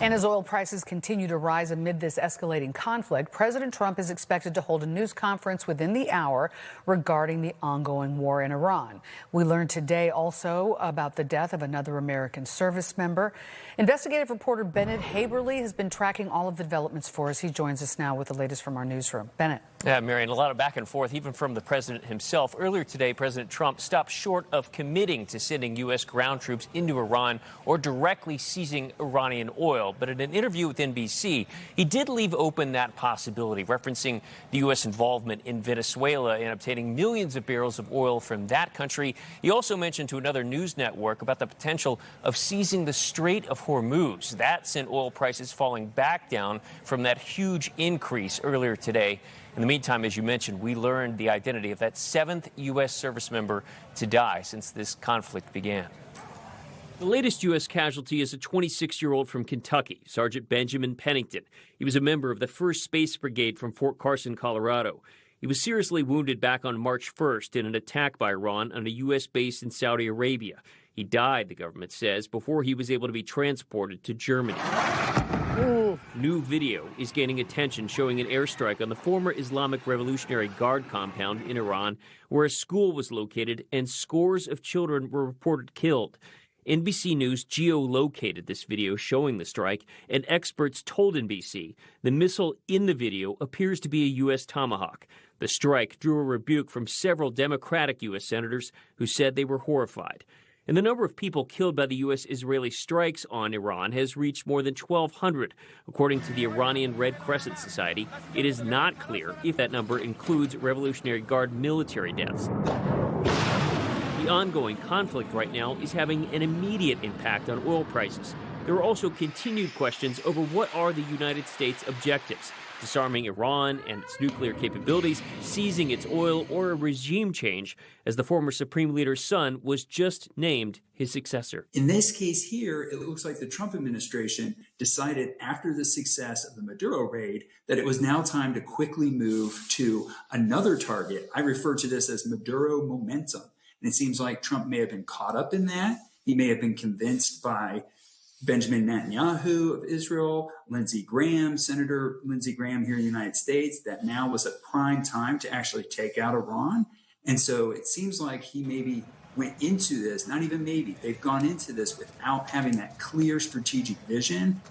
And as oil prices continue to rise amid this escalating conflict, President Trump is expected to hold a news conference within the hour regarding the ongoing war in Iran. We learned today also about the death of another American service member. Investigative reporter Bennett Haeberle has been tracking all of the developments for us. He joins us now with the latest from our newsroom. Bennett. Yeah, Marion, a lot of back and forth, even from the president himself. Earlier today, President Trump stopped short of committing to sending U.S. ground troops into Iran or directly seizing Iranian oil. But in an interview with NBC, he did leave open that possibility, referencing the U.S. involvement in Venezuela in obtaining millions of barrels of oil from that country. He also mentioned to another news network about the potential of seizing the Strait of Hormuz. That sent oil prices falling back down from that huge increase earlier today. In the meantime, as you mentioned, we learned the identity of that 7th U.S. service member to die since this conflict began. The latest U.S. casualty is a 26-year-old from Kentucky, Sergeant Benjamin Pennington. He was a member of the 1st Space Brigade from Fort Carson, Colorado. He was seriously wounded back on March 1st in an attack by Iran on a U.S. base in Saudi Arabia. He died, the government says, before he was able to be transported to Germany. New video is gaining attention showing an airstrike on the former Islamic Revolutionary Guard compound in Iran, where a school was located and scores of children were reported killed. NBC News geolocated this video showing the strike, and experts told NBC the missile in the video appears to be a U.S. Tomahawk. The strike drew a rebuke from several Democratic U.S. senators who said they were horrified. And the number of people killed by the U.S.-Israeli strikes on Iran has reached more than 1,200, according to the Iranian Red Crescent Society. It is not clear if that number includes Revolutionary Guard military deaths. The ongoing conflict right now is having an immediate impact on oil prices. There are also continued questions over what are the United States' objectives: disarming Iran and its nuclear capabilities, seizing its oil, or a regime change, as the former Supreme Leader's son was just named his successor. In this case here, it looks like the Trump administration decided after the success of the Maduro raid that it was now time to quickly move to another target. I refer to this as Maduro momentum. And it seems like Trump may have been caught up in that. He may have been convinced by Benjamin Netanyahu of Israel, Lindsey Graham, Senator Lindsey Graham here in the United States, that now was a prime time to actually take out Iran. And so it seems like he maybe went into this, not even maybe, they've gone into this without having that clear strategic vision.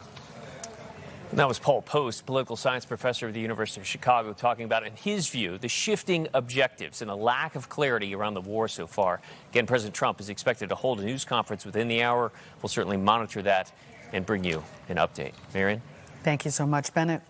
That was Paul Post, political science professor at the University of Chicago, talking about, in his view, the shifting objectives and a lack of clarity around the war so far. Again, President Trump is expected to hold a news conference within the hour. We'll certainly monitor that and bring you an update. Marion? Thank you so much, Bennett.